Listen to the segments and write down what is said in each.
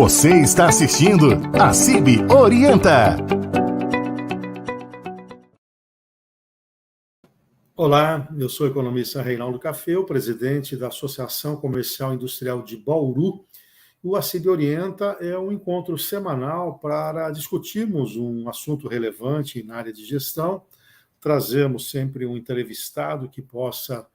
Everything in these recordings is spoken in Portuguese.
Você está assistindo a CIB Orienta. Olá, eu sou o economista Reinaldo Café, presidente da Associação Comercial e Industrial de Bauru. O ACIB Orienta é um encontro semanal para discutirmos um assunto relevante na área de gestão. Trazemos sempre um entrevistado que possa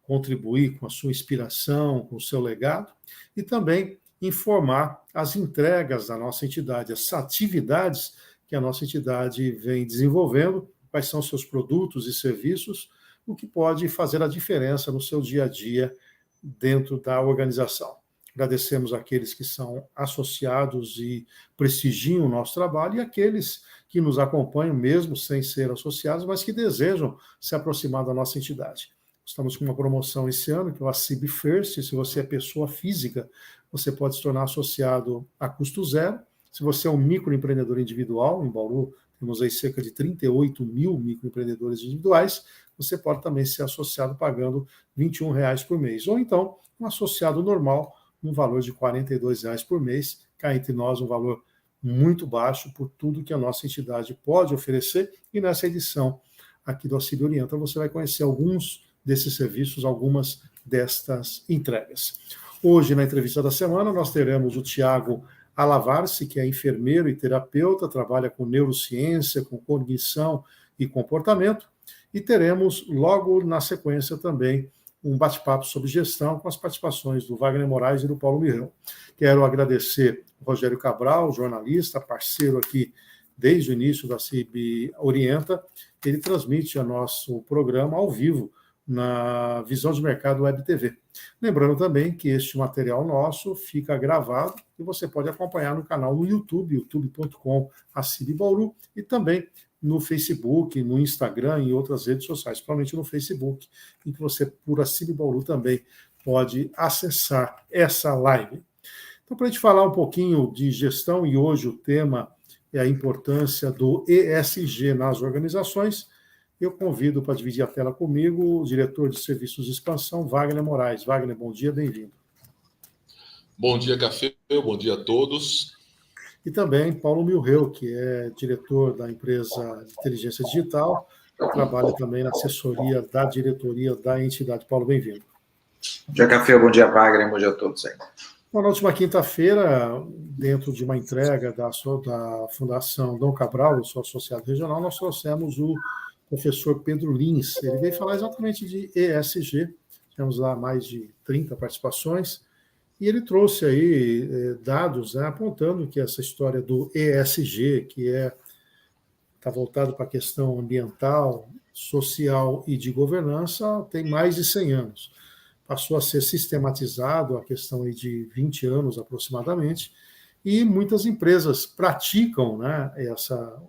contribuir com a sua inspiração, com o seu legado, e também informar as entregas da nossa entidade, as atividades que a nossa entidade vem desenvolvendo, quais são seus produtos e serviços, o que pode fazer a diferença no seu dia a dia dentro da organização. Agradecemos àqueles que são associados e prestigiam o nosso trabalho e aqueles que nos acompanham, mesmo sem ser associados, mas que desejam se aproximar da nossa entidade. Estamos com uma promoção esse ano, que é o ACIB First. Se você é pessoa física, você pode se tornar associado a custo zero. Se você é um microempreendedor individual, em Bauru temos aí cerca de 38 mil microempreendedores individuais, você pode também ser associado pagando R$ 21,00 por mês. Ou então, um associado normal, no valor de R$ 42,00 por mês, cá entre nós um valor muito baixo por tudo que a nossa entidade pode oferecer. E nessa edição aqui do ACIB Orienta, você vai conhecer alguns desses serviços, algumas destas entregas. Hoje, na entrevista da semana, nós teremos o Tiago Alavarce, que é enfermeiro e terapeuta, trabalha com neurociência, com cognição e comportamento, e teremos, logo na sequência também, um bate-papo sobre gestão com as participações do Wagner Moraes e do Paulo Mirão. Quero agradecer ao Rogério Cabral, jornalista, parceiro aqui desde o início da CIB Orienta. Ele transmite o nosso programa ao vivo na Visão de Mercado Web TV. Lembrando também que este material nosso fica gravado e você pode acompanhar no canal no YouTube, youtube.com/ACIB Bauru, e também no Facebook, no Instagram e outras redes sociais, principalmente no Facebook, em que você, por ACIB Bauru, também pode acessar essa live. Então, para a gente falar um pouquinho de gestão, e hoje o tema é a importância do ESG nas organizações, eu convido para dividir a tela comigo o diretor de Serviços de Expansão, Wagner Moraes. Wagner, bom dia, bem-vindo. Bom dia, Café, bom dia a todos. E também Paulo Milreu, que é diretor da empresa de inteligência digital, trabalha também na assessoria da diretoria da entidade. Paulo, bem-vindo. Bom dia, Café, bom dia, Wagner, bom dia a todos aí. Bom, na última quinta-feira, dentro de uma entrega da Fundação Dom Cabral, eu sou associado regional, nós trouxemos o professor Pedro Lins. Ele veio falar exatamente de ESG, temos lá mais de 30 participações, e ele trouxe aí dados, né, apontando que essa história do ESG, que está voltado para a questão ambiental, social e de governança, tem mais de 100 anos. Passou a ser sistematizado a questão aí de 20 anos aproximadamente, e muitas empresas praticam, né,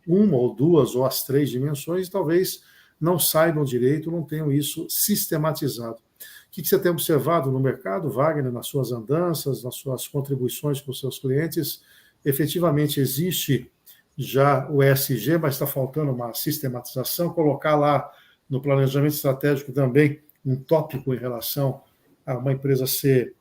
uma ou duas ou as três dimensões, e talvez não saibam direito, não tenham isso sistematizado. O que você tem observado no mercado, Wagner, nas suas andanças, nas suas contribuições com os seus clientes? Efetivamente existe já o ESG, mas está faltando uma sistematização, colocar lá no planejamento estratégico também um tópico em relação a uma empresa ser,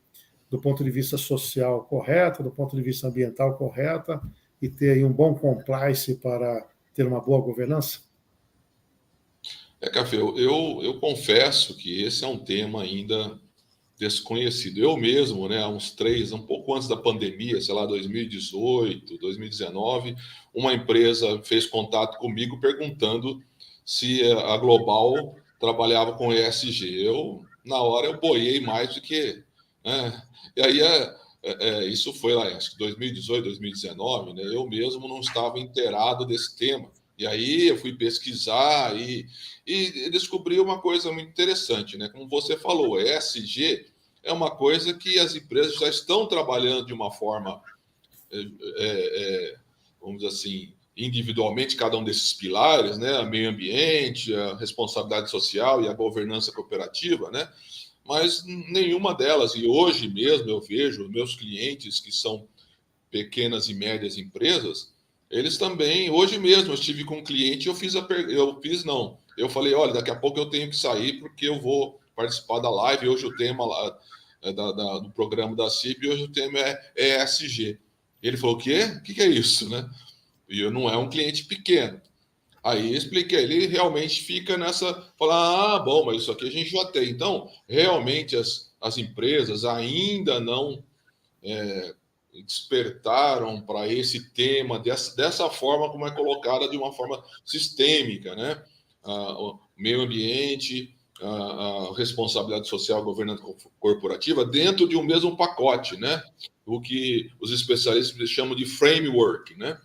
do ponto de vista social, correta, do ponto de vista ambiental, correta, e ter aí um bom compliance para ter uma boa governança? Café, eu confesso que esse é um tema ainda desconhecido. Eu mesmo, né, há um pouco antes da pandemia, sei lá, 2018, 2019, uma empresa fez contato comigo perguntando se a Global trabalhava com ESG. Na hora, eu boiei mais do que... né? E aí, isso foi lá, acho que 2018, 2019, né? Eu mesmo não estava inteirado desse tema. E aí eu fui pesquisar e descobri uma coisa muito interessante, né? Como você falou, ESG é uma coisa que as empresas já estão trabalhando de uma forma, vamos dizer assim, individualmente, cada um desses pilares, né? O meio ambiente, a responsabilidade social e a governança cooperativa, né? Mas nenhuma delas, e hoje mesmo eu vejo meus clientes que são pequenas e médias empresas, eles também, hoje mesmo eu estive com um cliente, eu falei, olha, daqui a pouco eu tenho que sair porque eu vou participar da live, hoje o tema lá do programa da CIB, hoje o tema é ESG. Ele falou, o quê? O que é isso, né? E eu não é um cliente pequeno. Aí expliquei, ele realmente fica nessa, fala, bom, mas isso aqui a gente já tem. Então, realmente as empresas ainda não despertaram para esse tema dessa forma como é colocada de uma forma sistêmica, né? O meio ambiente, a responsabilidade social, a governança corporativa dentro de um mesmo pacote, né? O que os especialistas chamam de framework, né?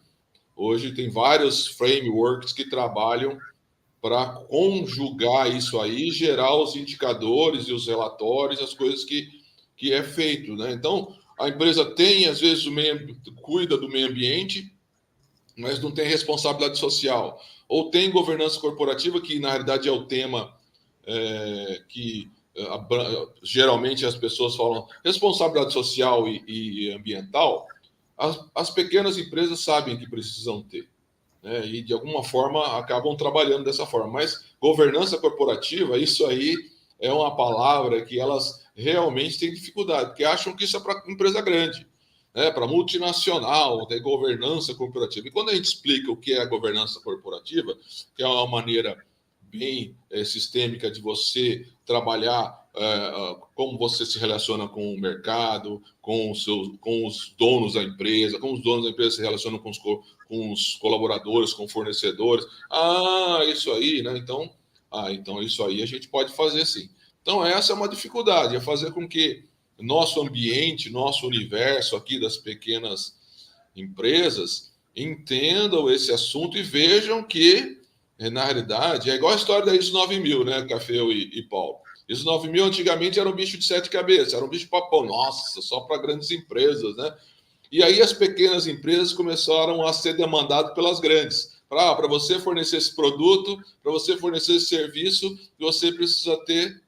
Hoje tem vários frameworks que trabalham para conjugar isso aí, gerar os indicadores e os relatórios, as coisas que é feito, né? Então, a empresa tem, às vezes, cuida do meio ambiente, mas não tem responsabilidade social. Ou tem governança corporativa, que na realidade é o tema que geralmente as pessoas falam responsabilidade social e ambiental. As pequenas empresas sabem que precisam ter, né? E de alguma forma acabam trabalhando dessa forma. Mas governança corporativa, isso aí é uma palavra que elas realmente têm dificuldade, porque acham que isso é para empresa grande, né? Para multinacional, tem governança corporativa. E quando a gente explica o que é a governança corporativa, que é uma maneira bem sistêmica de você trabalhar como você se relaciona com o mercado, com os donos da empresa, como os donos da empresa se relacionam com os colaboradores, com fornecedores. Isso aí, né? Então isso aí a gente pode fazer sim. Então essa é uma dificuldade, é fazer com que nosso ambiente, nosso universo aqui das pequenas empresas entendam esse assunto e vejam que, na realidade, é igual a história da ISO 9000, né, Cafeu e Paulo? ISO 9000 antigamente era um bicho de 7 cabeças, era um bicho papão, nossa, só para grandes empresas, né? E aí as pequenas empresas começaram a ser demandadas pelas grandes. Para você fornecer esse produto, para você fornecer esse serviço, você precisa ter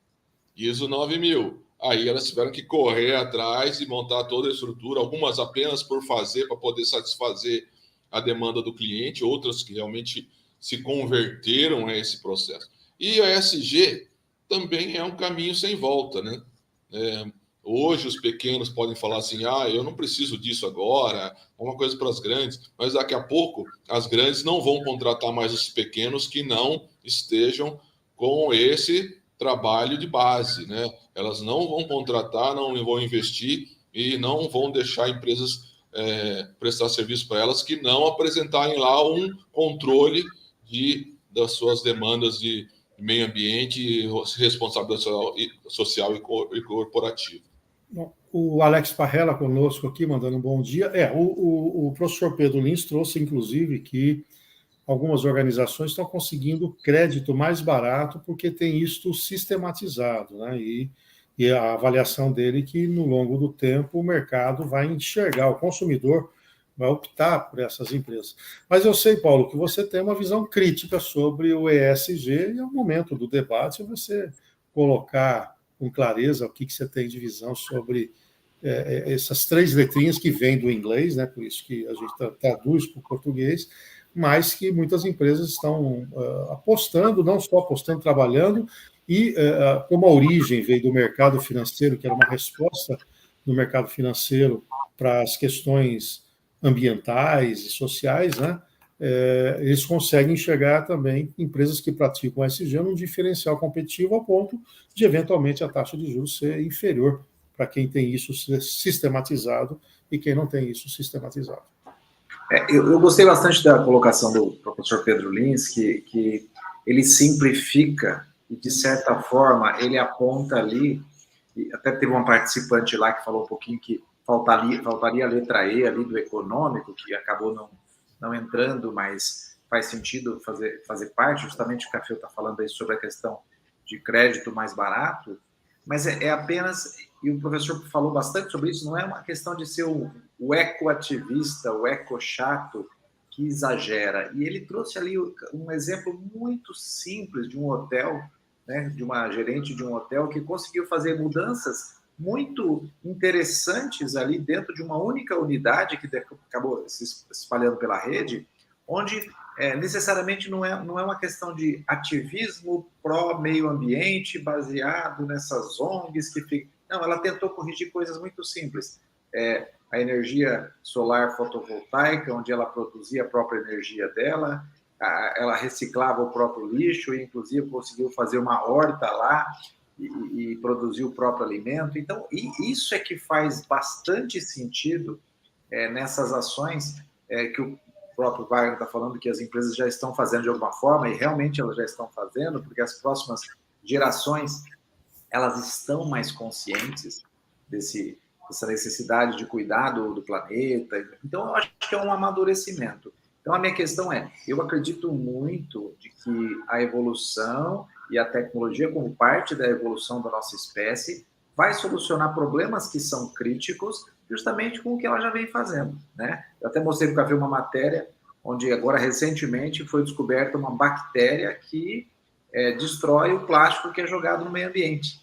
ISO 9000. Aí elas tiveram que correr atrás e montar toda a estrutura, algumas apenas por fazer, para poder satisfazer a demanda do cliente, outras que realmente se converteram a esse processo. E a ESG também é um caminho sem volta, né? Hoje os pequenos podem falar assim, eu não preciso disso agora, é uma coisa para as grandes, mas daqui a pouco as grandes não vão contratar mais os pequenos que não estejam com esse trabalho de base, né? Elas não vão contratar, não vão investir e não vão deixar empresas prestar serviço para elas que não apresentarem lá um controle das suas demandas de meio ambiente e responsabilidade social e corporativa. Bom, o Alex Parrella conosco aqui, mandando um bom dia. O professor Pedro Lins trouxe, inclusive, que algumas organizações estão conseguindo crédito mais barato porque tem isto sistematizado, né? E a avaliação dele é que, no longo do tempo, o mercado vai enxergar, o consumidor vai optar por essas empresas. Mas eu sei, Paulo, que você tem uma visão crítica sobre o ESG e é o momento do debate você colocar com clareza o que você tem de visão sobre essas 3 letrinhas que vêm do inglês, né? Por isso que a gente traduz para o português, mas que muitas empresas estão apostando, não só apostando, trabalhando, e como a origem veio do mercado financeiro, que era uma resposta do mercado financeiro para as questões ambientais e sociais, né? Eles conseguem enxergar também empresas que praticam ESG num diferencial competitivo ao ponto de, eventualmente, a taxa de juros ser inferior para quem tem isso sistematizado e quem não tem isso sistematizado. Eu gostei bastante da colocação do professor Pedro Lins, que ele simplifica e, de certa forma, ele aponta ali, e até teve uma participante lá que falou um pouquinho que faltaria a letra E ali do econômico, que acabou não entrando, mas faz sentido fazer parte, justamente o Café está falando aí sobre a questão de crédito mais barato, mas é apenas, e o professor falou bastante sobre isso, não é uma questão de ser o ecoativista, o eco-chato que exagera. E ele trouxe ali um exemplo muito simples de um hotel, né, de uma gerente de um hotel que conseguiu fazer mudanças muito interessantes ali dentro de uma única unidade que acabou se espalhando pela rede, onde necessariamente não é uma questão de ativismo pró-meio ambiente baseado nessas ONGs que ficam... Não, ela tentou corrigir coisas muito simples. a energia solar fotovoltaica, onde ela produzia a própria energia dela, ela reciclava o próprio lixo e, inclusive, conseguiu fazer uma horta lá e produzir o próprio alimento. Então, isso é que faz bastante sentido nessas ações que o próprio Wagner está falando, que as empresas já estão fazendo de alguma forma, e realmente elas já estão fazendo, porque as próximas gerações elas estão mais conscientes dessa necessidade de cuidar do planeta. Então, eu acho que é um amadurecimento. Então, a minha questão eu acredito muito de que a evolução e a tecnologia, como parte da evolução da nossa espécie, vai solucionar problemas que são críticos, justamente com o que ela já vem fazendo, né? Eu até mostrei no café uma matéria onde agora, recentemente, foi descoberta uma bactéria que destrói o plástico que é jogado no meio ambiente.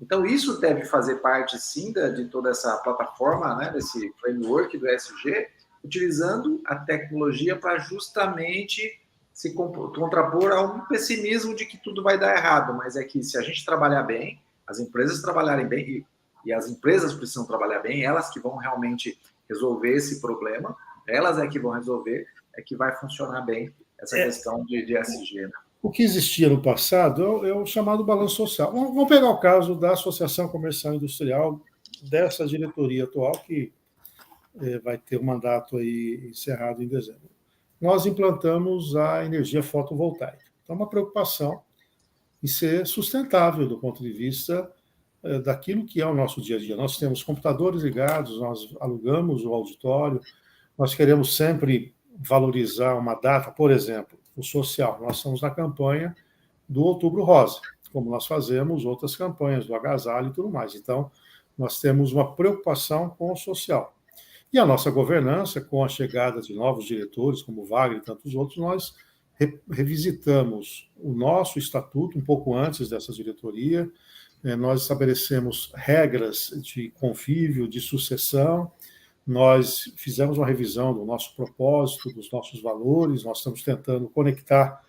Então, isso deve fazer parte, sim, de toda essa plataforma, né, desse framework do ESG, utilizando a tecnologia para justamente se contrapor a um pessimismo de que tudo vai dar errado, mas é que se a gente trabalhar bem, as empresas trabalharem bem, e as empresas precisam trabalhar bem, elas que vão realmente resolver esse problema, elas é que vão resolver, é que vai funcionar bem essa questão de ESG, né? O que existia no passado é o chamado balanço social. Vamos pegar o caso da Associação Comercial e Industrial, dessa diretoria atual, que vai ter o mandato aí encerrado em dezembro. Nós implantamos a energia fotovoltaica. Então, uma preocupação em ser sustentável do ponto de vista daquilo que é o nosso dia a dia. Nós temos computadores ligados, nós alugamos o auditório, nós queremos sempre valorizar uma data, por exemplo, o social. Nós estamos na campanha do Outubro Rosa, como nós fazemos outras campanhas, do agasalho e tudo mais. Então, nós temos uma preocupação com o social. E a nossa governança, com a chegada de novos diretores, como o Wagner e tantos outros, nós revisitamos o nosso estatuto um pouco antes dessa diretoria, nós estabelecemos regras de convívio, de sucessão, nós fizemos uma revisão do nosso propósito, dos nossos valores, nós estamos tentando conectar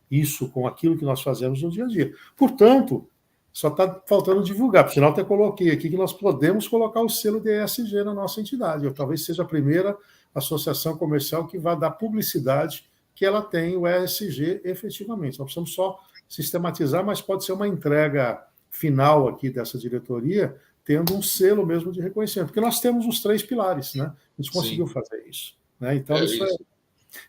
isso com aquilo que nós fazemos no dia a dia. Portanto, só está faltando divulgar, por sinal, até coloquei aqui que nós podemos colocar o selo de ESG na nossa entidade. Eu talvez seja a primeira associação comercial que vai dar publicidade que ela tem o ESG efetivamente. Nós precisamos só sistematizar, mas pode ser uma entrega final aqui dessa diretoria, tendo um selo mesmo de reconhecimento, porque nós temos os 3 pilares, né? A gente conseguiu fazer isso, né? Então, isso.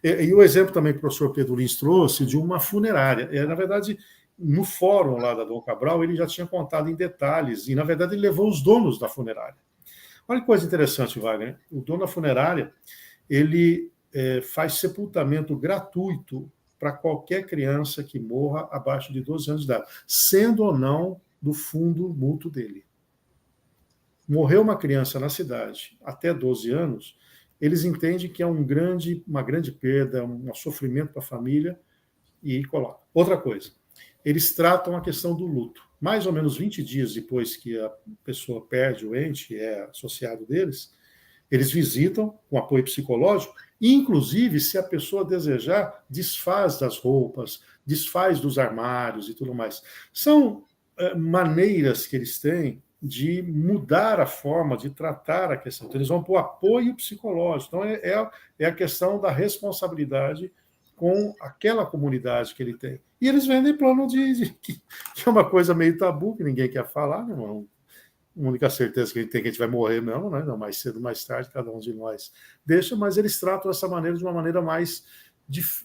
E o exemplo também que o professor Pedro Lins trouxe de uma funerária. Na verdade, no fórum lá da Dom Cabral, ele já tinha contado em detalhes, e, na verdade, ele levou os donos da funerária. Olha que coisa interessante, Wagner. O dono da funerária, ele faz sepultamento gratuito para qualquer criança que morra abaixo de 12 anos de idade, sendo ou não do fundo mútuo dele. Morreu uma criança na cidade até 12 anos, eles entendem que é uma grande perda, um sofrimento para a família, e colocam. Outra coisa, eles tratam a questão do luto. Mais ou menos 20 dias depois que a pessoa perde o ente, é associado deles, eles visitam com apoio psicológico, e, inclusive, se a pessoa desejar, desfaz das roupas, desfaz dos armários e tudo mais. São maneiras que eles têm de mudar a forma de tratar a questão. Então, eles vão para o apoio psicológico. Então, é a questão da responsabilidade com aquela comunidade que ele tem. E eles vendem plano que é uma coisa meio tabu, que ninguém quer falar, né? A única certeza que a gente tem que a gente vai morrer mesmo, né? Não, mais cedo ou mais tarde, cada um de nós deixa, mas eles tratam essa maneira de uma maneira mais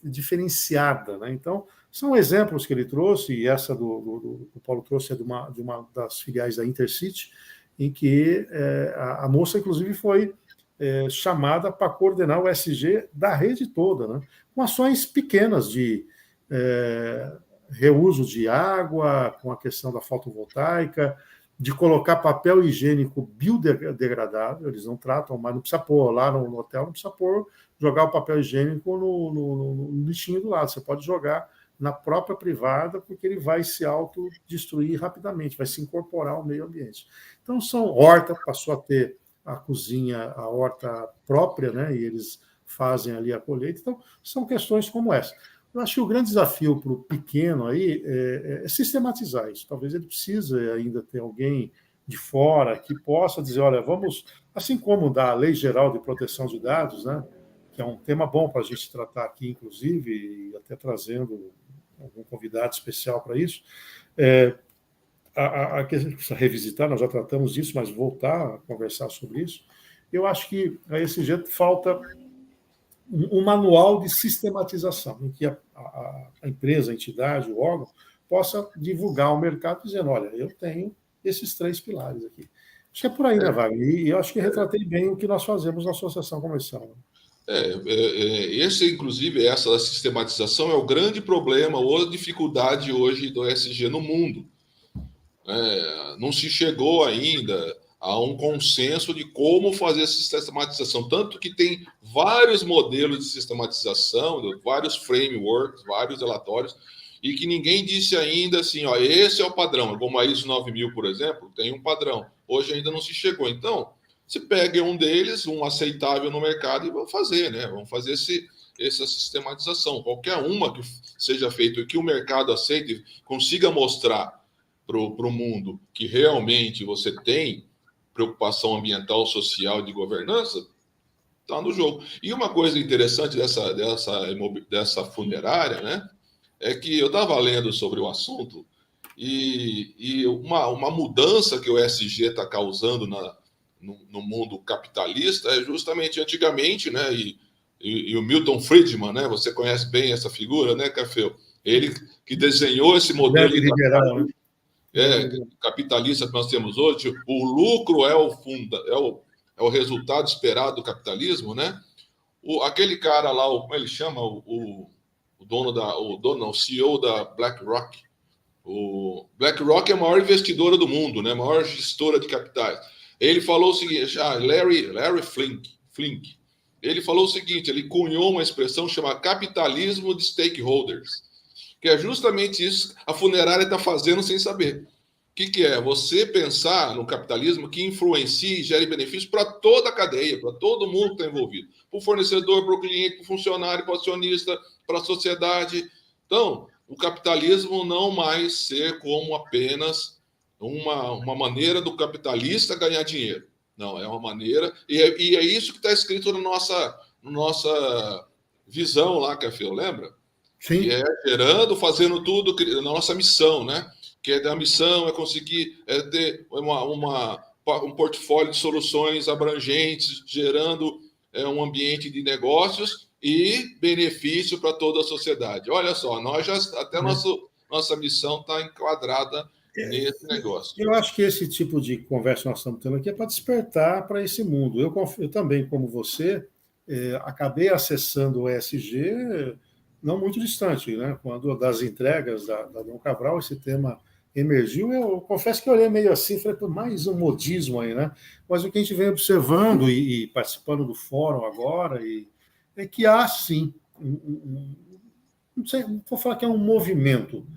diferenciada, né? Então, são exemplos que ele trouxe, e essa do Paulo trouxe é de uma das filiais da Intercity, em que a moça, inclusive, foi chamada para coordenar o ESG da rede toda, né? Com ações pequenas de reuso de água, com a questão da fotovoltaica, de colocar papel higiênico biodegradável, eles não tratam, mas não precisa pôr lá no hotel, não precisa pôr, jogar o papel higiênico no lixinho do lado, você pode jogar na própria privada, porque ele vai se autodestruir rapidamente, vai se incorporar ao meio ambiente. Então, horta, passou a ter a cozinha, a horta própria, né, e eles fazem ali a colheita. Então, são questões como essa. Eu acho que o grande desafio para o pequeno aí é sistematizar isso. Talvez ele precise ainda ter alguém de fora que possa dizer, olha, vamos assim como da Lei Geral de Proteção de Dados, né, que é um tema bom para a gente tratar aqui, inclusive, e até trazendo algum convidado especial para isso. A que a gente precisa revisitar, nós já tratamos disso, mas voltar a conversar sobre isso. Eu acho que a ESG falta um manual de sistematização, em que a empresa, a entidade, o órgão, possa divulgar ao mercado dizendo, olha, eu tenho esses 3 pilares aqui. Acho que é por aí, né, Wagner? E eu acho que retratei bem o que nós fazemos na associação comercial. Inclusive, essa sistematização é o grande problema ou dificuldade hoje do ESG no mundo. Não se chegou ainda a um consenso de como fazer essa sistematização, tanto que tem vários modelos de sistematização, vários frameworks, vários relatórios, e que ninguém disse ainda assim, ó, esse é o padrão, como a ISO 9000, por exemplo, tem um padrão, hoje ainda não se chegou. Então, se pega um deles, um aceitável no mercado, e vamos fazer, né? Vamos fazer essa sistematização. Qualquer uma que seja feita e que o mercado aceite, consiga mostrar para o mundo que realmente você tem preocupação ambiental, social e de governança, está no jogo. E uma coisa interessante dessa funerária, né, é que eu estava lendo sobre o assunto e uma mudança que o ESG está causando no mundo capitalista é justamente antigamente, né, e o Milton Friedman, né, você conhece bem essa figura, né, Café? Ele que desenhou esse modelo liberal, né? Capitalista que nós temos hoje, o lucro é o resultado esperado do capitalismo, né? Aquele cara lá, como ele chama, o CEO da BlackRock. O BlackRock é a maior investidora do mundo, né? A maior gestora de capitais. Ele falou o seguinte, Larry Flink. Ele falou o seguinte, ele cunhou uma expressão chamada capitalismo de stakeholders, que é justamente isso que a funerária está fazendo sem saber. O que é? Você pensar no capitalismo que influencia e gere benefícios para toda a cadeia, para todo mundo que está envolvido. Para o fornecedor, para o cliente, para o funcionário, para o acionista, para a sociedade. Então, o capitalismo não mais ser como apenas uma maneira do capitalista ganhar dinheiro. Não, é uma maneira... E é isso que está escrito na nossa visão lá, Café, lembra? Sim. Que é gerando, fazendo tudo, na nossa missão, né? Que a missão é conseguir ter um portfólio de soluções abrangentes, gerando um ambiente de negócios e benefício para toda a sociedade. Olha só, nós já até nossa missão está enquadrada nesse negócio. Eu acho que esse tipo de conversa que nós estamos tendo aqui é para despertar para esse mundo. Eu também, como você, acabei acessando o ESG não muito distante, né? Quando das entregas da Dom Cabral, esse tema emergiu, eu confesso que eu olhei meio assim, falei, mais um modismo aí, né? Mas o que a gente vem observando e participando do fórum agora é que há, sim, não sei, não vou falar que é um movimento,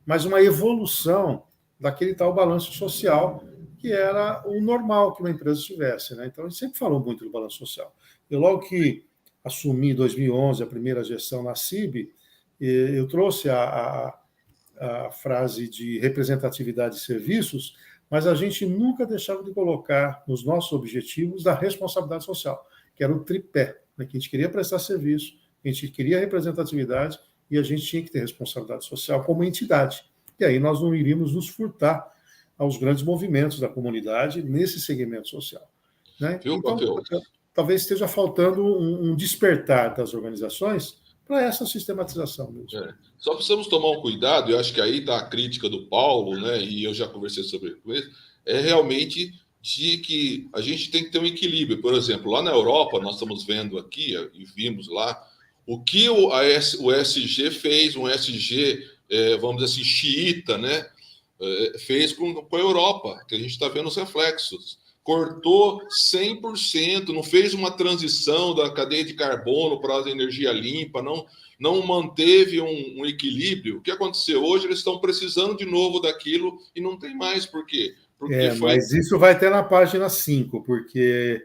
mas uma evolução daquele tal balanço social que era o normal que uma empresa tivesse, né? Então, a gente sempre falou muito do balanço social. Eu, logo que assumi em 2011 a primeira gestão na CIB, eu trouxe a frase de representatividade de serviços, mas a gente nunca deixava de colocar nos nossos objetivos a responsabilidade social, que era o tripé, né? Que a gente queria prestar serviço, a gente queria representatividade e a gente tinha que ter responsabilidade social como entidade. E aí nós não iríamos nos furtar aos grandes movimentos da comunidade nesse segmento social, né? Então, talvez esteja faltando um despertar das organizações para essa sistematização mesmo. Só precisamos tomar um cuidado, e acho que aí está a crítica do Paulo, né, e eu já conversei sobre isso, é realmente de que a gente tem que ter um equilíbrio. Por exemplo, lá na Europa, nós estamos vendo aqui, e vimos lá, o que o ESG fez, um ESG, vamos dizer assim, xiita, né, fez com a Europa, que a gente está vendo os reflexos. Cortou 100%, não fez uma transição da cadeia de carbono para a energia limpa, não manteve um equilíbrio. O que aconteceu? Hoje eles estão precisando de novo daquilo e não tem mais. Por quê? Mas isso vai ter na página 5, porque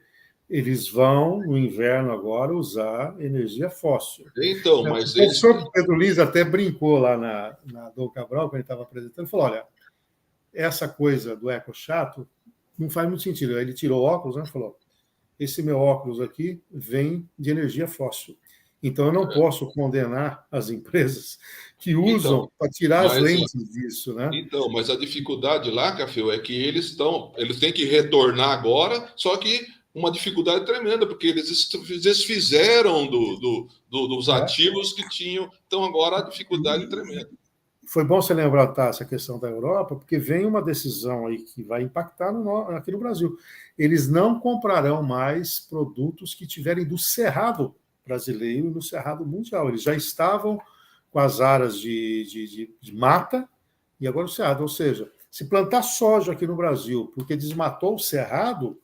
eles vão, no inverno agora, usar energia fóssil. Então, mas o professor Pedro Lins até brincou lá na Dom Cabral, quando ele estava apresentando, falou, olha, essa coisa do eco chato não faz muito sentido. Ele tirou o óculos, né? Falou, esse meu óculos aqui vem de energia fóssil. Então, eu não posso condenar as empresas que usam para tirar as lentes disso, né? Então, mas a dificuldade lá, Café, é que eles têm que retornar agora, só que uma dificuldade tremenda, porque eles desfizeram dos ativos que tinham, então agora a dificuldade tremenda. Foi bom você lembrar, tá, essa questão da Europa, porque vem uma decisão aí que vai impactar aqui no Brasil. Eles não comprarão mais produtos que tiverem do cerrado brasileiro e no cerrado mundial. Eles já estavam com as áreas de mata e agora o cerrado. Ou seja, se plantar soja aqui no Brasil porque desmatou o cerrado,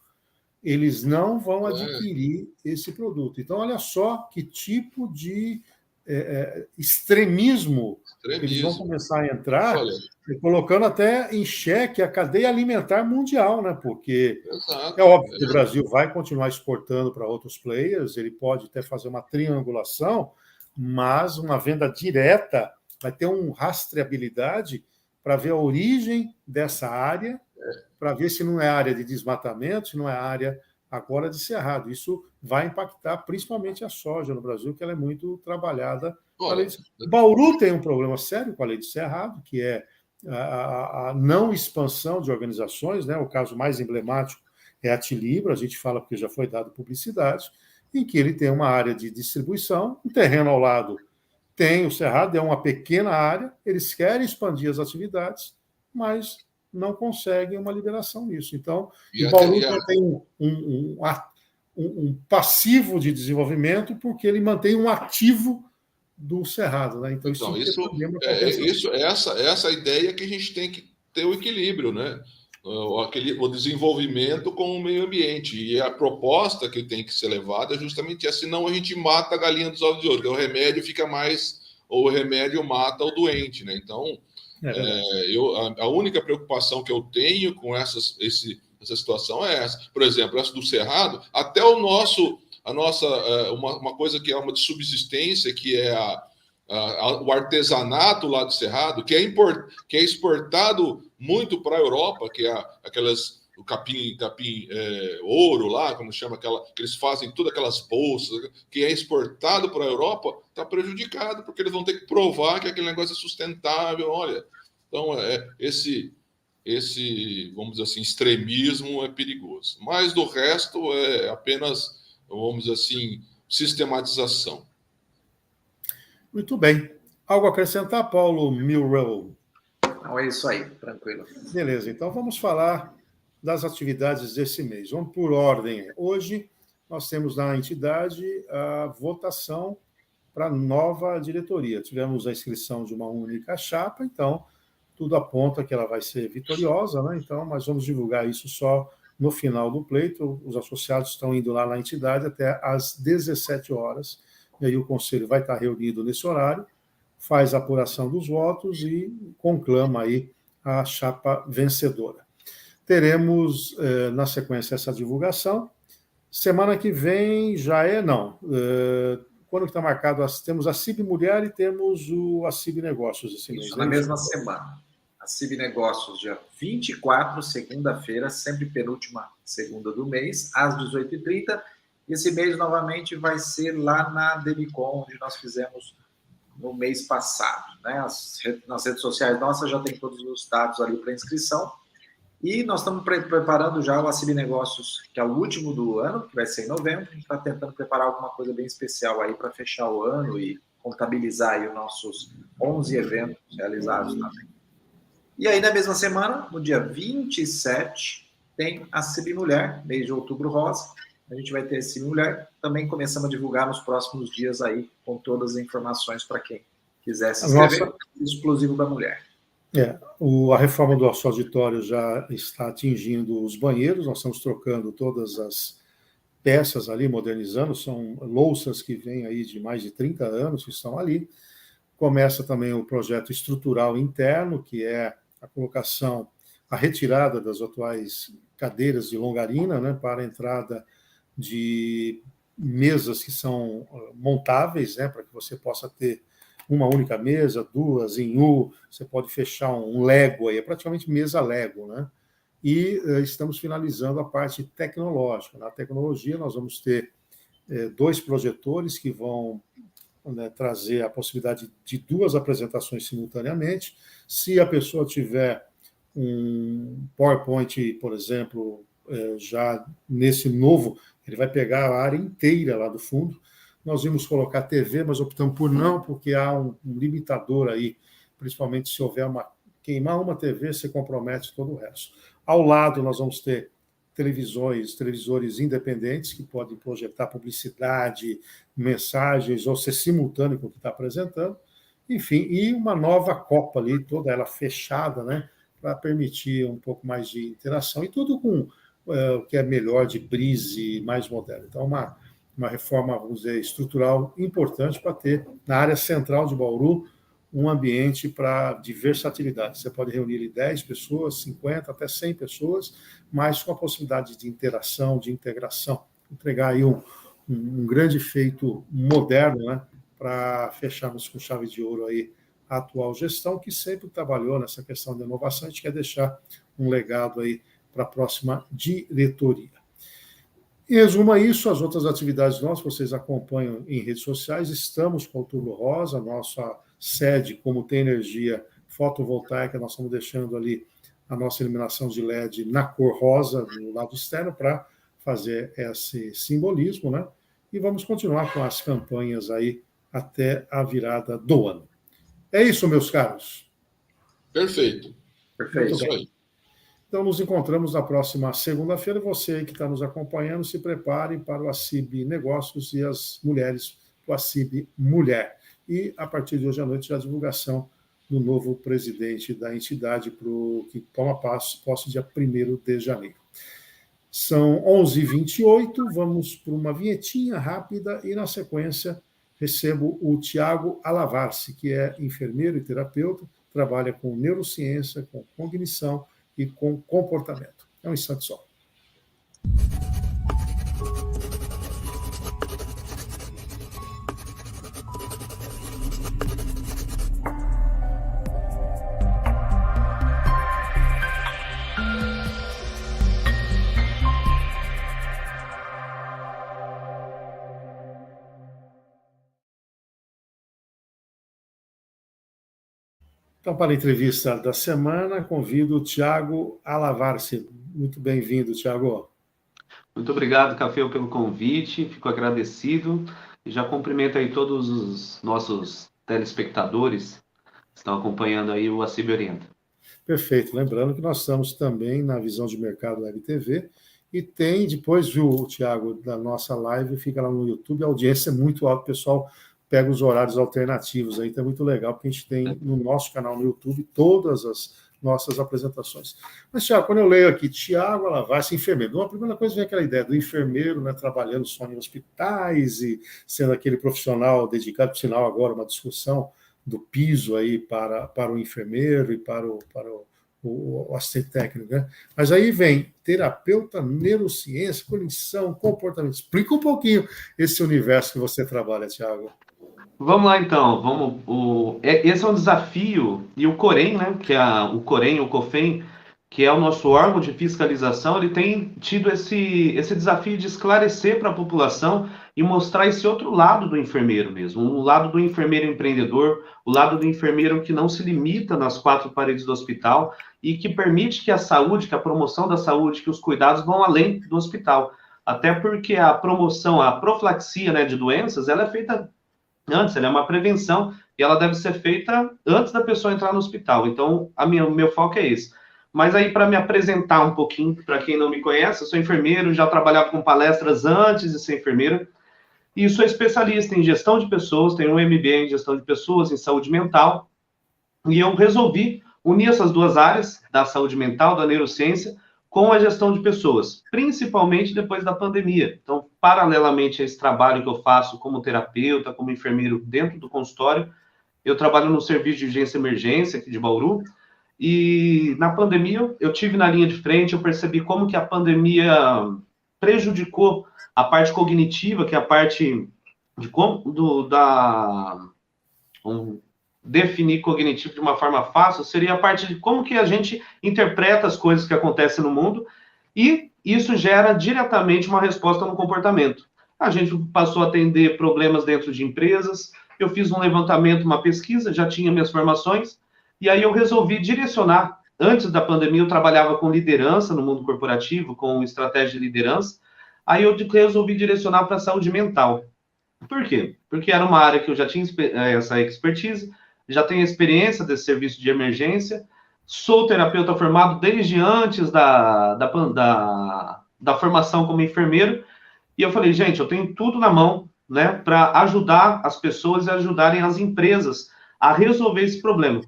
eles não vão adquirir esse produto. Então, olha só que tipo de extremismo eles vão começar a entrar, colocando até em xeque a cadeia alimentar mundial, né? Porque é óbvio que o Brasil vai continuar exportando para outros players, ele pode até fazer uma triangulação, mas uma venda direta vai ter uma rastreabilidade para ver a origem dessa área, para ver se não é área de desmatamento, se não é área agora de cerrado. Isso vai impactar principalmente a soja no Brasil, que ela é muito trabalhada. Bauru tem um problema sério com a lei de cerrado, que é a não expansão de organizações, né? O caso mais emblemático é a Tilibra, a gente fala porque já foi dado publicidade, em que ele tem uma área de distribuição, um terreno ao lado tem o cerrado, é uma pequena área, eles querem expandir as atividades, mas não conseguem uma liberação nisso. Então, o Bauru tem um passivo de desenvolvimento porque ele mantém um ativo do cerrado, né? Então, essa ideia que a gente tem que ter o equilíbrio, né? O desenvolvimento com o meio ambiente. E a proposta que tem que ser levada é justamente essa, senão a gente mata a galinha dos ovos de ouro, que o remédio fica mais, ou o remédio mata o doente, né? Então, a única preocupação que eu tenho com essa situação é essa. Por exemplo, essa do cerrado, até uma coisa que é uma de subsistência, que é o artesanato lá do cerrado, que é exportado muito para a Europa, que é o capim ouro lá, como chama, que eles fazem todas aquelas bolsas, que é exportado para a Europa, está prejudicado, porque eles vão ter que provar que aquele negócio é sustentável. Olha, então esse, vamos dizer assim, extremismo é perigoso. Mas do resto é apenas, vamos dizer assim, sistematização. Muito bem. Algo a acrescentar, Paulo Milrow? Não, é isso aí, tranquilo. Beleza, então vamos falar das atividades desse mês. Vamos por ordem. Hoje nós temos na entidade a votação para a nova diretoria. Tivemos a inscrição de uma única chapa, então tudo aponta que ela vai ser vitoriosa, né? Então, mas vamos divulgar isso só no final do pleito. Os associados estão indo lá na entidade até às 17 horas, e aí o conselho vai estar reunido nesse horário, faz a apuração dos votos e conclama aí a chapa vencedora. Teremos, na sequência, essa divulgação. Semana que vem já quando está marcado? Temos a CIB Mulher e temos a CIB Negócios esse mês. Isso, na mesma semana. A CIB Negócios, dia 24, segunda-feira, sempre penúltima segunda do mês, às 18h30. Esse mês, novamente, vai ser lá na Demicon, onde nós fizemos no mês passado. Né? Nas redes sociais nossas já tem todos os dados ali para inscrição. E nós estamos preparando já o ACIB Negócios, que é o último do ano, que vai ser em novembro. A gente está tentando preparar alguma coisa bem especial aí para fechar o ano e contabilizar aí os nossos 11 eventos realizados também. E aí, na mesma semana, no dia 27, tem a CIB Mulher, mês de outubro rosa. A gente vai ter a CIB Mulher. Também começamos a divulgar nos próximos dias aí, com todas as informações para quem quiser se inscrever. Exclusivo da mulher. A reforma do nosso auditório já está atingindo os banheiros, nós estamos trocando todas as peças ali, modernizando, são louças que vêm aí de mais de 30 anos que estão ali. Começa também o projeto estrutural interno, que é a colocação, a retirada das atuais cadeiras de longarina, né, para a entrada de mesas que são montáveis, né, para que você possa ter uma única mesa, duas em U, você pode fechar um Lego aí, é praticamente mesa Lego, né? e estamos finalizando a parte tecnológica. Na tecnologia, nós vamos ter 2 projetores que vão trazer a possibilidade de 2 apresentações simultaneamente. Se a pessoa tiver um PowerPoint, por exemplo, já nesse novo, ele vai pegar a área inteira lá do fundo. Nós íamos colocar TV, mas optamos por não, porque há um limitador aí, principalmente se houver queimar uma TV, você compromete todo o resto. Ao lado, nós vamos ter televisores independentes que podem projetar publicidade, mensagens, ou ser simultâneo com o que está apresentando. Enfim, e uma nova copa ali, toda ela fechada, né, para permitir um pouco mais de interação, e tudo com o que é melhor de brise, mais moderno. Então, uma reforma, vamos dizer, estrutural importante para ter, na área central de Bauru, um ambiente de versatilidade. Você pode reunir 10 pessoas, 50, até 100 pessoas, mas com a possibilidade de interação, de integração. Entregar aí um grande feito moderno, né, para fecharmos com chave de ouro aí a atual gestão, que sempre trabalhou nessa questão de inovação. A gente quer deixar um legado aí para a próxima diretoria. Em resumo a isso, as outras atividades nossas, vocês acompanham em redes sociais. Estamos com o Outubro Rosa, nossa sede, como tem energia fotovoltaica, nós estamos deixando ali a nossa iluminação de LED na cor rosa, do lado externo, para fazer esse simbolismo, né? E vamos continuar com as campanhas aí até a virada do ano. É isso, meus caros. Perfeito. Perfeito. Isso aí. Então, nos encontramos na próxima segunda-feira. Você que está nos acompanhando, se prepare para o ACIB Negócios e as mulheres, o ACIB Mulher. E, a partir de hoje à noite, a divulgação do novo presidente da entidade, que toma posse dia 1º de janeiro. São 11h28, vamos para uma vinhetinha rápida e, na sequência, recebo o Tiago Alavarce, que é enfermeiro e terapeuta, trabalha com neurociência, com cognição e com comportamento. É um instante só. Então, para a entrevista da semana, convido o Tiago Alavarce. Muito bem-vindo, Tiago. Muito obrigado, Café, pelo convite. Fico agradecido e já cumprimento aí todos os nossos telespectadores que estão acompanhando aí o ACIB Orienta. Perfeito. Lembrando que nós estamos também na Visão de Mercado Web TV e tem, depois, viu, Tiago, da nossa live, fica lá no YouTube, a audiência é muito alta, o pessoal pega os horários alternativos aí, então é muito legal, porque a gente tem no nosso canal no YouTube todas as nossas apresentações. Mas, Tiago, quando eu leio aqui, Tiago Alavarce, enfermeiro, a primeira coisa vem aquela ideia do enfermeiro, né, trabalhando só em hospitais e sendo aquele profissional dedicado, por sinal, agora uma discussão do piso aí para o enfermeiro e para o assistente técnico, né? Mas aí vem terapeuta, neurociência, cognição, comportamento. Explica um pouquinho esse universo que você trabalha, Tiago. Vamos lá, então. Esse é um desafio, e o Corém, né, que é o Corém, o COFEM, que é o nosso órgão de fiscalização, ele tem tido esse desafio de esclarecer para a população e mostrar esse outro lado do enfermeiro mesmo, o lado do enfermeiro empreendedor, o lado do enfermeiro que não se limita nas 4 paredes do hospital e que permite que a saúde, que a promoção da saúde, que os cuidados vão além do hospital. Até porque a promoção, a profilaxia, né, de doenças, ela é feita antes, ela é uma prevenção e ela deve ser feita antes da pessoa entrar no hospital. Então, o meu foco é esse. Mas aí, para me apresentar um pouquinho, para quem não me conhece, eu sou enfermeiro, já trabalhava com palestras antes de ser enfermeiro, e sou especialista em gestão de pessoas, tenho um MBA em gestão de pessoas, em saúde mental, e eu resolvi unir essas 2 áreas, da saúde mental, da neurociência, com a gestão de pessoas, principalmente depois da pandemia. Então, paralelamente a esse trabalho que eu faço como terapeuta, como enfermeiro dentro do consultório, eu trabalho no serviço de urgência e emergência aqui de Bauru, e na pandemia eu tive na linha de frente, eu percebi como que a pandemia prejudicou a parte cognitiva, que é a parte definir cognitivo de uma forma fácil, seria a parte de como que a gente interpreta as coisas que acontecem no mundo, e isso gera diretamente uma resposta no comportamento. A gente passou a atender problemas dentro de empresas, eu fiz um levantamento, uma pesquisa, já tinha minhas formações, e aí eu resolvi direcionar. Antes da pandemia, eu trabalhava com liderança no mundo corporativo, com estratégia de liderança, aí eu resolvi direcionar para a saúde mental. Por quê? Porque era uma área que eu já tinha essa expertise, já tenho experiência desse serviço de emergência, sou terapeuta formado desde antes da formação como enfermeiro, e eu falei, gente, eu tenho tudo na mão, né, para ajudar as pessoas e ajudarem as empresas a resolver esse problema.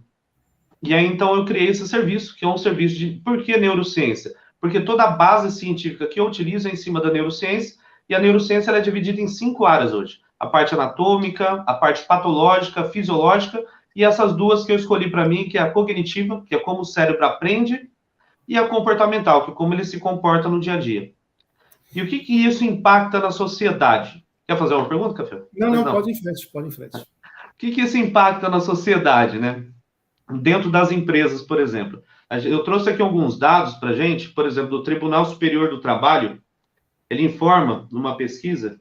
E aí, então, eu criei esse serviço, que é um serviço de... Por que neurociência? Porque toda a base científica que eu utilizo é em cima da neurociência, e a neurociência ela é dividida em 5 áreas hoje. A parte anatômica, a parte patológica, fisiológica, e essas duas que eu escolhi para mim, que é a cognitiva, que é como o cérebro aprende, e a comportamental, que é como ele se comporta no dia a dia. E o que isso impacta na sociedade? Quer fazer uma pergunta, Café? Não, pode ir em frente, pode ir em frente. O que isso impacta na sociedade, né? Dentro das empresas, por exemplo. Eu trouxe aqui alguns dados para a gente, por exemplo, do Tribunal Superior do Trabalho, ele informa, numa pesquisa,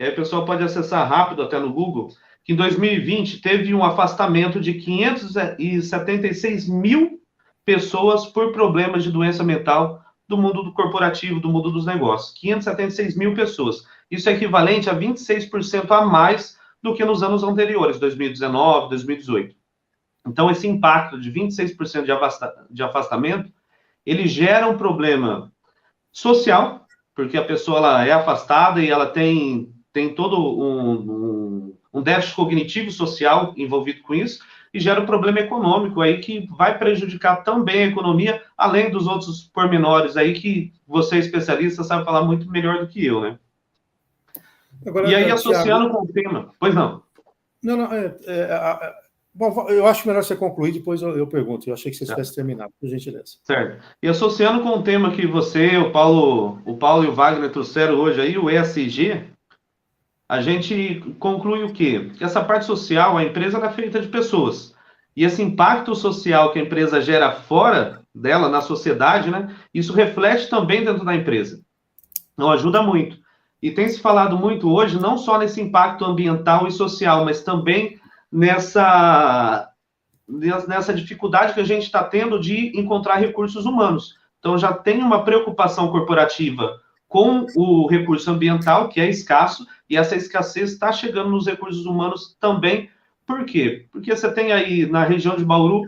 e aí o pessoal pode acessar rápido até no Google, que em 2020 teve um afastamento de 576 mil pessoas por problemas de doença mental do mundo do corporativo, do mundo dos negócios. 576 mil pessoas. Isso é equivalente a 26% a mais do que nos anos anteriores, 2019, 2018. Então, esse impacto de 26% de afastamento, ele gera um problema social, porque a pessoa ela é afastada e ela tem todo um déficit cognitivo social envolvido com isso, e gera um problema econômico aí que vai prejudicar também a economia, além dos outros pormenores aí que você, especialista, sabe falar muito melhor do que eu, né? Agora, e aí, associando Thiago, com o tema... Pois não. Bom, eu acho melhor você concluir, depois eu pergunto. Eu achei que você tivesse terminado, por gentileza. Certo. E associando com o tema que você, o Paulo e o Wagner trouxeram hoje aí, o ESG, a gente conclui o quê? Que essa parte social, a empresa é feita de pessoas. E esse impacto social que a empresa gera fora dela, na sociedade, né? Isso reflete também dentro da empresa. Então, ajuda muito. E tem se falado muito hoje, não só nesse impacto ambiental e social, mas também nessa dificuldade que a gente está tendo de encontrar recursos humanos. Então, já tem uma preocupação corporativa com o recurso ambiental, que é escasso, e essa escassez está chegando nos recursos humanos também. Por quê? Porque você tem aí, na região de Bauru,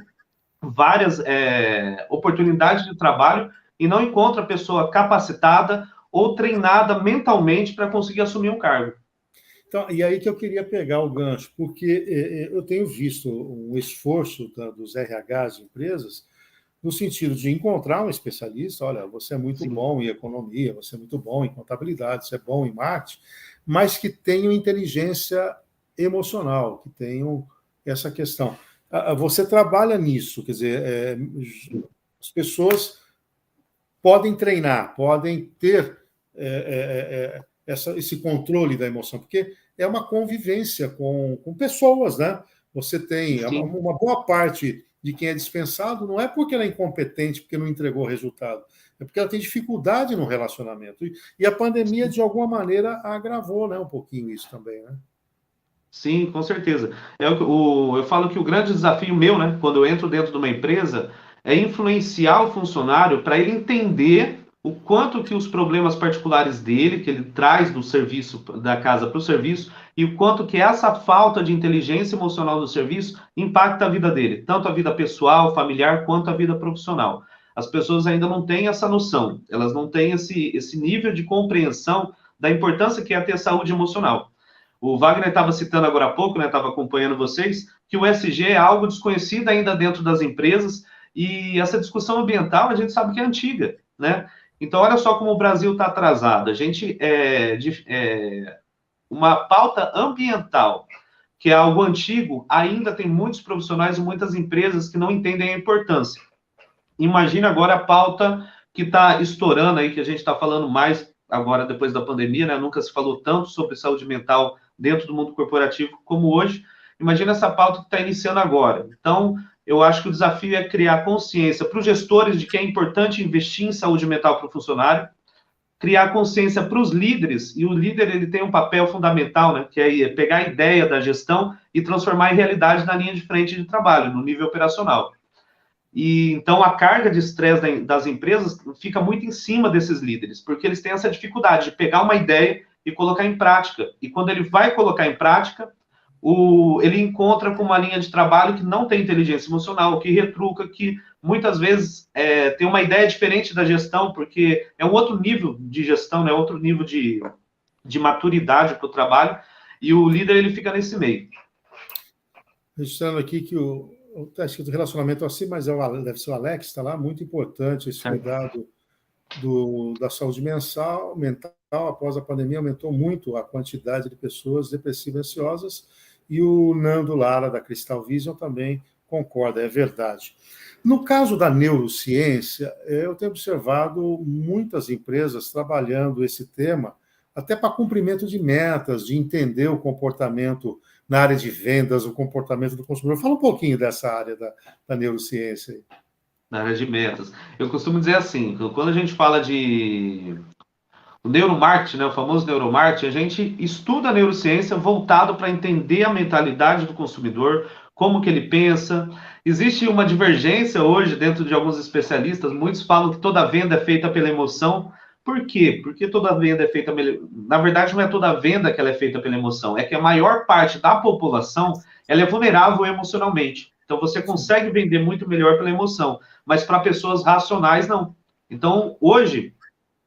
várias oportunidades de trabalho e não encontra pessoa capacitada ou treinada mentalmente para conseguir assumir um cargo. Então, e aí que eu queria pegar o gancho, porque eu tenho visto um esforço dos RHs de empresas no sentido de encontrar um especialista. Olha, você é muito bom em economia, você é muito bom em contabilidade, você é bom em marketing, mas que tenham inteligência emocional, que tenham essa questão. Você trabalha nisso, quer dizer, as pessoas podem treinar, podem ter esse controle da emoção, porque é uma convivência com pessoas, né? Você tem uma boa parte de quem é dispensado, não é porque ela é incompetente, porque não entregou resultado, é porque ela tem dificuldade no relacionamento. E a pandemia, de alguma maneira, agravou, né, um pouquinho isso também, né? Sim, com certeza. Eu falo que o grande desafio meu, né, quando eu entro dentro de uma empresa, é influenciar o funcionário para ele entender o quanto que os problemas particulares dele, que ele traz do serviço, da casa para o serviço, e o quanto que essa falta de inteligência emocional do serviço impacta a vida dele, tanto a vida pessoal, familiar, quanto a vida profissional. As pessoas ainda não têm essa noção, elas não têm esse nível de compreensão da importância que é ter saúde emocional. O Wagner estava citando agora há pouco, né, estava acompanhando vocês, que o ESG é algo desconhecido ainda dentro das empresas, e essa discussão ambiental a gente sabe que é antiga, né? Então, olha só como o Brasil está atrasado. A gente uma pauta ambiental, que é algo antigo, ainda tem muitos profissionais e muitas empresas que não entendem a importância. Imagina agora a pauta que está estourando aí, que a gente está falando mais agora depois da pandemia, né? Nunca se falou tanto sobre saúde mental dentro do mundo corporativo como hoje. Imagina essa pauta que está iniciando agora. Então, eu acho que o desafio é criar consciência para os gestores de que é importante investir em saúde mental para o funcionário, criar consciência para os líderes, e o líder ele tem um papel fundamental, né, que é pegar a ideia da gestão e transformar em realidade na linha de frente de trabalho, no nível operacional. E então a carga de estresse das empresas fica muito em cima desses líderes, porque eles têm essa dificuldade de pegar uma ideia e colocar em prática. E quando ele vai colocar em prática, ele encontra com uma linha de trabalho que não tem inteligência emocional, que retruca, que muitas vezes tem uma ideia diferente da gestão, porque é um outro nível de gestão, né? Outro nível de maturidade para o trabalho, e o líder ele fica nesse meio. Registrando aqui que está escrito relacionamento assim, mas deve ser o Alex, está lá, muito importante esse cuidado da saúde mental. Após a pandemia, aumentou muito a quantidade de pessoas depressivas e ansiosas, e o Nando Lara, da Crystal Vision, também concorda, é verdade. No caso da neurociência, eu tenho observado muitas empresas trabalhando esse tema, até para cumprimento de metas, de entender o comportamento na área de vendas, o comportamento do consumidor. Fala um pouquinho dessa área da neurociência. Na área de metas. Eu costumo dizer assim, quando a gente fala de o neuromarketing, né, o famoso neuromarketing, a gente estuda a neurociência voltado para entender a mentalidade do consumidor, como que ele pensa. Existe uma divergência hoje dentro de alguns especialistas, muitos falam que toda venda é feita pela emoção. Por quê? Porque toda venda é feita... Na verdade, não é toda venda que ela é feita pela emoção, é que a maior parte da população ela é vulnerável emocionalmente. Então, você consegue vender muito melhor pela emoção, mas para pessoas racionais, não. Então, hoje,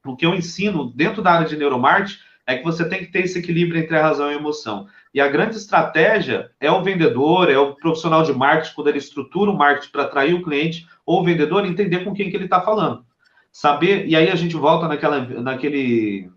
o que eu ensino dentro da área de neuromarketing é que você tem que ter esse equilíbrio entre a razão e a emoção. E a grande estratégia é o vendedor, é o profissional de marketing, quando ele estrutura o marketing para atrair o cliente, ou o vendedor, entender com quem que ele está falando. Saber, e aí a gente volta naquele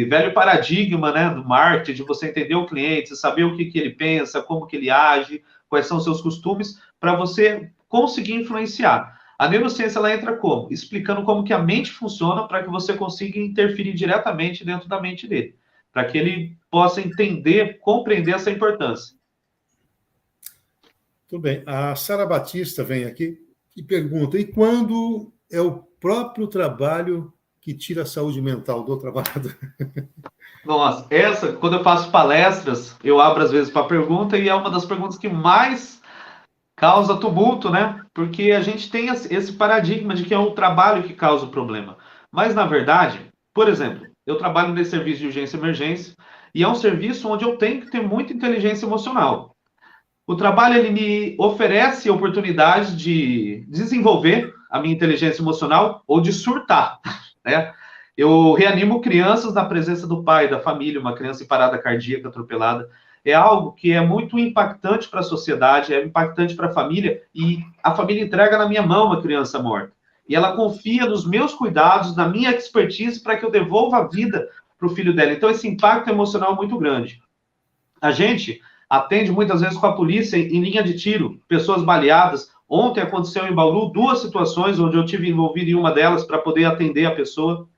velho paradigma, né, do marketing, de você entender o cliente, saber o que ele pensa, como que ele age, quais são os seus costumes, para você conseguir influenciar. A neurociência, ela entra como? Explicando como que a mente funciona para que você consiga interferir diretamente dentro da mente dele, para que ele possa entender, compreender essa importância. Tudo bem. A Sara Batista vem aqui e pergunta, e quando é o próprio trabalho que tira a saúde mental do trabalhador? Nossa, quando eu faço palestras, eu abro às vezes para pergunta, e é uma das perguntas que mais causa tumulto, né? Porque a gente tem esse paradigma de que é o trabalho que causa o problema. Mas, na verdade, por exemplo, eu trabalho nesse serviço de urgência e emergência, e é um serviço onde eu tenho que ter muita inteligência emocional. O trabalho, ele me oferece oportunidades de desenvolver a minha inteligência emocional ou de surtar, né? Eu reanimo crianças na presença do pai, da família, uma criança em parada cardíaca, atropelada. É algo que é muito impactante para a sociedade, é impactante para a família, e a família entrega na minha mão uma criança morta. E ela confia nos meus cuidados, na minha expertise, para que eu devolva a vida para o filho dela. Então, esse impacto emocional é muito grande. A gente atende muitas vezes com a polícia em linha de tiro, pessoas baleadas. Ontem aconteceu em Bauru 2 situações onde eu tive envolvido em uma delas para poder atender a pessoa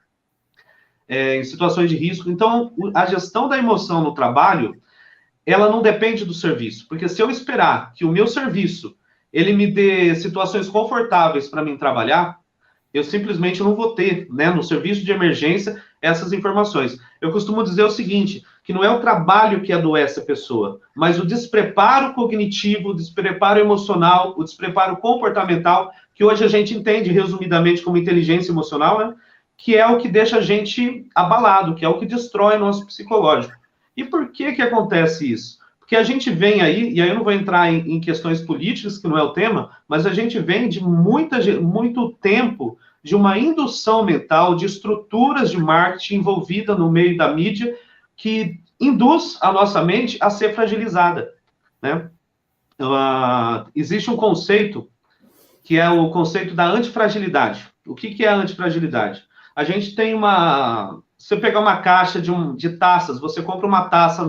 em situações de risco. Então, a gestão da emoção no trabalho, ela não depende do serviço, porque se eu esperar que o meu serviço ele me dê situações confortáveis para mim trabalhar, eu simplesmente não vou ter, né, no serviço de emergência, essas informações. Eu costumo dizer o seguinte, que não é o trabalho que adoece a pessoa, mas o despreparo cognitivo, o despreparo emocional, o despreparo comportamental, que hoje a gente entende resumidamente como inteligência emocional, né, que é o que deixa a gente abalado, que é o que destrói o nosso psicológico. E por que acontece isso? Porque a gente vem aí, e aí eu não vou entrar em questões políticas, que não é o tema, mas a gente vem de muito tempo de uma indução mental, de estruturas de marketing envolvida no meio da mídia, que induz a nossa mente a ser fragilizada, né? Existe um conceito, que é o conceito da antifragilidade. O que é a antifragilidade? A gente tem você pegar uma caixa de taças, você compra uma taça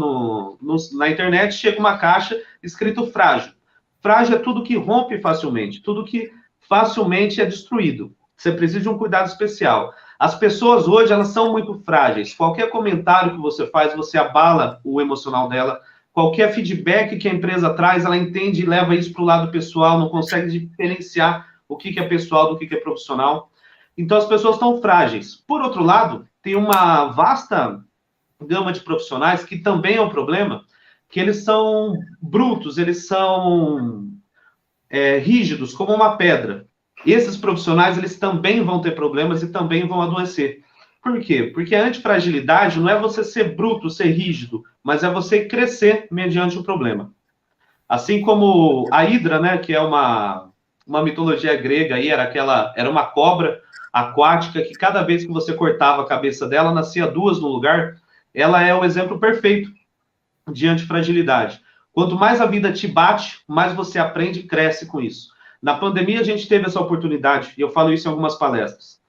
na internet, chega uma caixa escrito frágil. Frágil é tudo que rompe facilmente, tudo que facilmente é destruído. Você precisa de um cuidado especial. As pessoas hoje, elas são muito frágeis. Qualquer comentário que você faz, você abala o emocional dela. qualquer feedback que a empresa traz, ela entende e leva isso para o lado pessoal, não consegue diferenciar o que é pessoal do que é profissional. Então, as pessoas estão frágeis. Por outro lado, tem uma vasta gama de profissionais que também é um problema, que eles são brutos, eles são rígidos, como uma pedra. Esses profissionais, eles também vão ter problemas e também vão adoecer. Por quê? Porque a antifragilidade não é você ser bruto, ser rígido, mas é você crescer mediante o problema. Assim como a Hidra, né, que é uma mitologia grega, aí, era uma cobra aquática que cada vez que você cortava a cabeça dela, nascia duas no lugar. Ela é o exemplo perfeito de antifragilidade. Quanto mais a vida te bate, mais você aprende e cresce com isso. Na pandemia, a gente teve essa oportunidade, e eu falo isso em algumas palestras.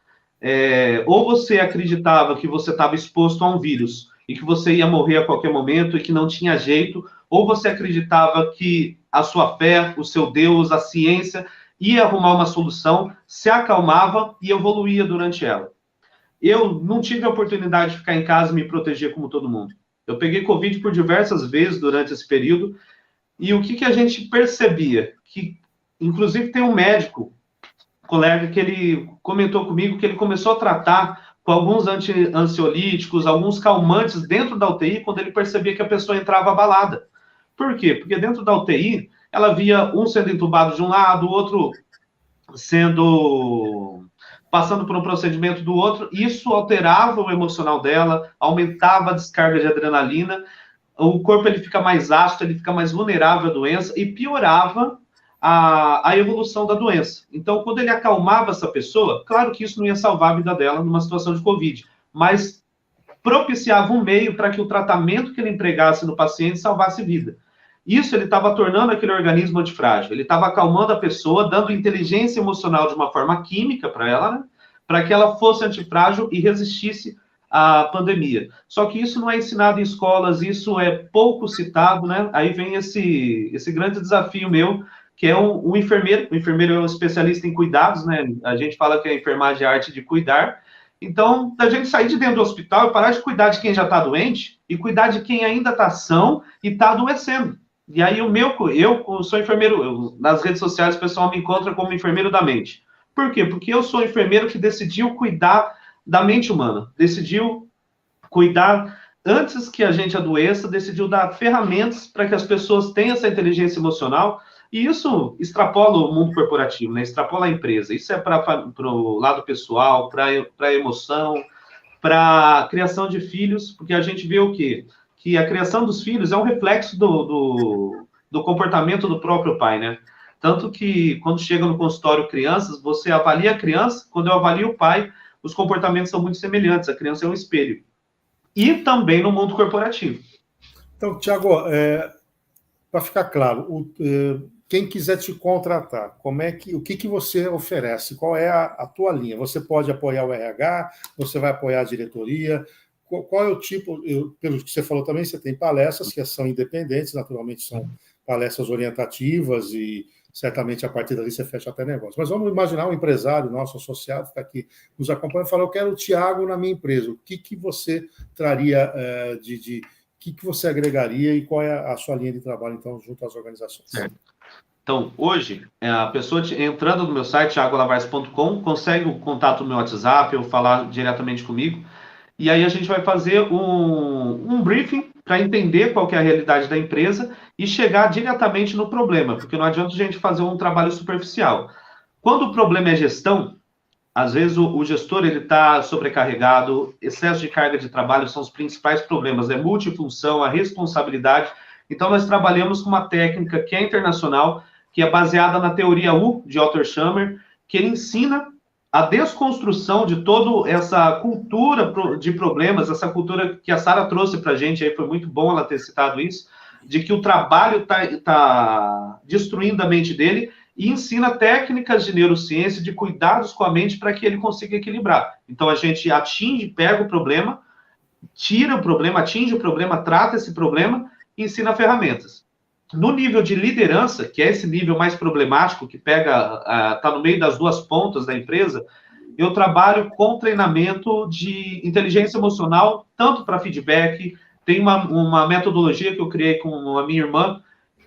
Ou você acreditava que você estava exposto a um vírus e que você ia morrer a qualquer momento e que não tinha jeito, ou você acreditava que a sua fé, o seu Deus, a ciência ia arrumar uma solução, se acalmava e evoluía durante ela. Eu não tive a oportunidade de ficar em casa e me proteger como todo mundo. Eu peguei Covid por diversas vezes durante esse período, e o que a gente percebia? Que, inclusive, tem um médico, colega, que ele comentou comigo que ele começou a tratar com alguns ansiolíticos, alguns calmantes dentro da UTI, quando ele percebia que a pessoa entrava abalada. Por quê? Porque dentro da UTI, ela via um sendo entubado de um lado, o outro passando por um procedimento do outro. Isso alterava o emocional dela, aumentava a descarga de adrenalina, o corpo ele fica mais ácido, ele fica mais vulnerável à doença e piorava a evolução da doença. Então, quando ele acalmava essa pessoa, claro que isso não ia salvar a vida dela numa situação de Covid, mas propiciava um meio para que o tratamento que ele empregasse no paciente salvasse vida. Isso ele estava tornando aquele organismo antifrágil, ele estava acalmando a pessoa, dando inteligência emocional de uma forma química para ela, né? Para que ela fosse antifrágil e resistisse à pandemia. Só que isso não é ensinado em escolas, isso é pouco citado, né? Aí vem esse grande desafio meu, que é um enfermeiro. O enfermeiro é um especialista em cuidados, né? A gente fala que a enfermagem é a arte de cuidar. Então, da gente sair de dentro do hospital e parar de cuidar de quem já está doente e cuidar de quem ainda está são e está adoecendo. E aí, eu sou enfermeiro, nas redes sociais o pessoal me encontra como enfermeiro da mente. Por quê? Porque eu sou enfermeiro que decidiu cuidar da mente humana, decidiu cuidar, antes que a gente adoeça, decidiu dar ferramentas para que as pessoas tenham essa inteligência emocional, e isso extrapola o mundo corporativo, né? Extrapola a empresa. Isso é para o lado pessoal, para a emoção, para a criação de filhos, porque a gente vê o quê? Que a criação dos filhos é um reflexo do comportamento do próprio pai, né? Tanto que, quando chega no consultório crianças, você avalia a criança, quando eu avalio o pai, os comportamentos são muito semelhantes, a criança é um espelho. E também no mundo corporativo. Então, Tiago, para ficar claro, quem quiser te contratar, o que você oferece? Qual é a tua linha? Você pode apoiar o RH, você vai apoiar a diretoria? Qual é o tipo, pelo que você falou também, você tem palestras que são independentes, naturalmente são palestras orientativas e certamente a partir dali você fecha até negócio. Mas vamos imaginar um empresário nosso associado que está aqui nos acompanha e fala, eu quero o Tiago na minha empresa. O que você traria o que você agregaria e qual é a sua linha de trabalho, então, junto às organizações? Certo. Então, hoje, a pessoa entrando no meu site, thiagolavarez.com, consegue o contato no meu WhatsApp ou falar diretamente comigo. E aí a gente vai fazer um briefing para entender qual que é a realidade da empresa e chegar diretamente no problema, porque não adianta a gente fazer um trabalho superficial. Quando o problema é gestão, às vezes o gestor está sobrecarregado, excesso de carga de trabalho são os principais problemas, é multifunção, a responsabilidade. Então nós trabalhamos com uma técnica que é internacional, que é baseada na teoria U, de Otto Schammer, que ele ensina a desconstrução de toda essa cultura de problemas, essa cultura que a Sara trouxe para a gente, aí foi muito bom ela ter citado isso, de que o trabalho está destruindo a mente dele, e ensina técnicas de neurociência, de cuidados com a mente para que ele consiga equilibrar. Então a gente pega o problema, tira o problema, atinge o problema, trata esse problema e ensina ferramentas. No nível de liderança, que é esse nível mais problemático, que está no meio das duas pontas da empresa, eu trabalho com treinamento de inteligência emocional, tanto para feedback, tem uma metodologia que eu criei com a minha irmã,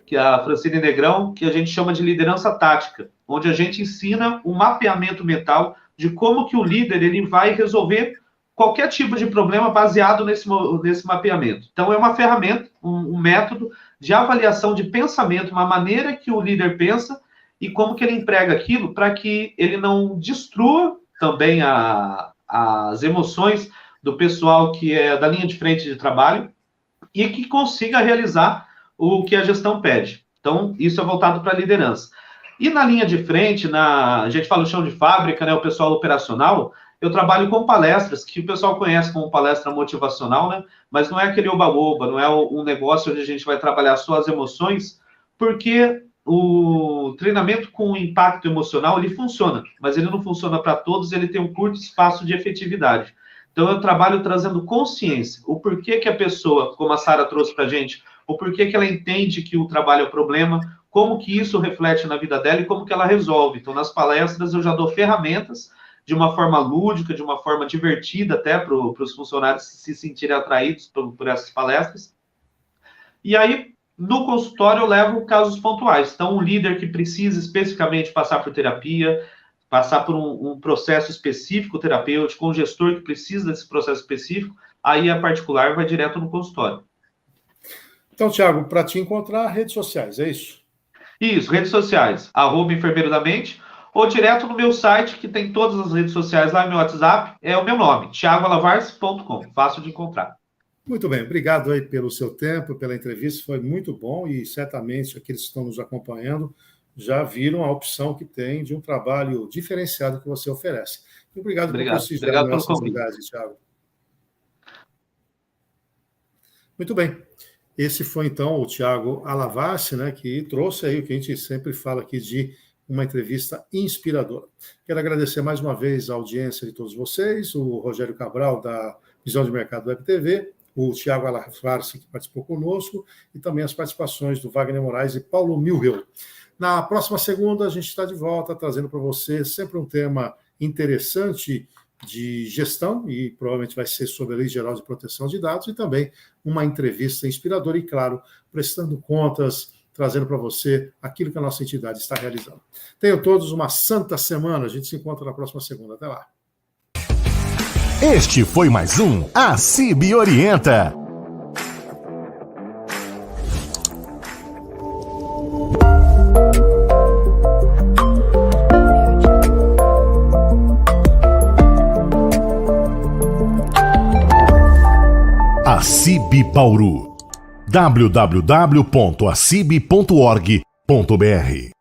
que é a Francine Negrão, que a gente chama de liderança tática, onde a gente ensina um mapeamento mental de como que o líder ele vai resolver qualquer tipo de problema baseado nesse mapeamento. Então, é uma ferramenta, um método de avaliação de pensamento, uma maneira que o líder pensa e como que ele emprega aquilo para que ele não destrua também as emoções do pessoal que é da linha de frente de trabalho e que consiga realizar o que a gestão pede. Então, isso é voltado para a liderança. E na linha de frente, a gente fala o chão de fábrica, né, o pessoal operacional, eu trabalho com palestras, que o pessoal conhece como palestra motivacional, né, mas não é aquele oba-oba, não é um negócio onde a gente vai trabalhar só as emoções, porque o treinamento com impacto emocional, ele funciona, mas ele não funciona para todos, ele tem um curto espaço de efetividade. Então, eu trabalho trazendo consciência, o porquê que a pessoa, como a Sara trouxe para a gente, o porquê que ela entende que o trabalho é o problema, como que isso reflete na vida dela e como que ela resolve. Então, nas palestras, eu já dou ferramentas de uma forma lúdica, de uma forma divertida até para os funcionários se sentirem atraídos por essas palestras. E aí, no consultório, eu levo casos pontuais. Então, um líder que precisa especificamente passar por terapia, passar por um processo específico terapêutico, um gestor que precisa desse processo específico, aí a particular vai direto no consultório. Então, Thiago, para te encontrar, redes sociais, é isso? Isso, redes sociais, @enfermeiro da mente, ou direto no meu site, que tem todas as redes sociais lá, meu WhatsApp, é o meu nome, thiagoalavarce.com, fácil de encontrar. Muito bem, obrigado aí pelo seu tempo, pela entrevista, foi muito bom e certamente aqueles que estão nos acompanhando já viram a opção que tem de um trabalho diferenciado que você oferece. Obrigado por prestigiar a nossa cidade, Thiago. Muito bem. Esse foi, então, o Thiago Alavarce, né, que trouxe aí o que a gente sempre fala aqui de uma entrevista inspiradora. Quero agradecer mais uma vez a audiência de todos vocês, o Rogério Cabral, da Visão de Mercado Web TV, o Thiago Alavarce, que participou conosco, e também as participações do Wagner Moraes e Paulo Milreu. Na próxima segunda, a gente está de volta, trazendo para você sempre um tema interessante de gestão, e provavelmente vai ser sobre a Lei Geral de Proteção de Dados, e também uma entrevista inspiradora e, claro, prestando contas, trazendo para você aquilo que a nossa entidade está realizando. Tenham todos uma santa semana, a gente se encontra na próxima segunda. Até lá. Este foi mais um A CIB Orienta. ACIB Bauru. www.acib.org.br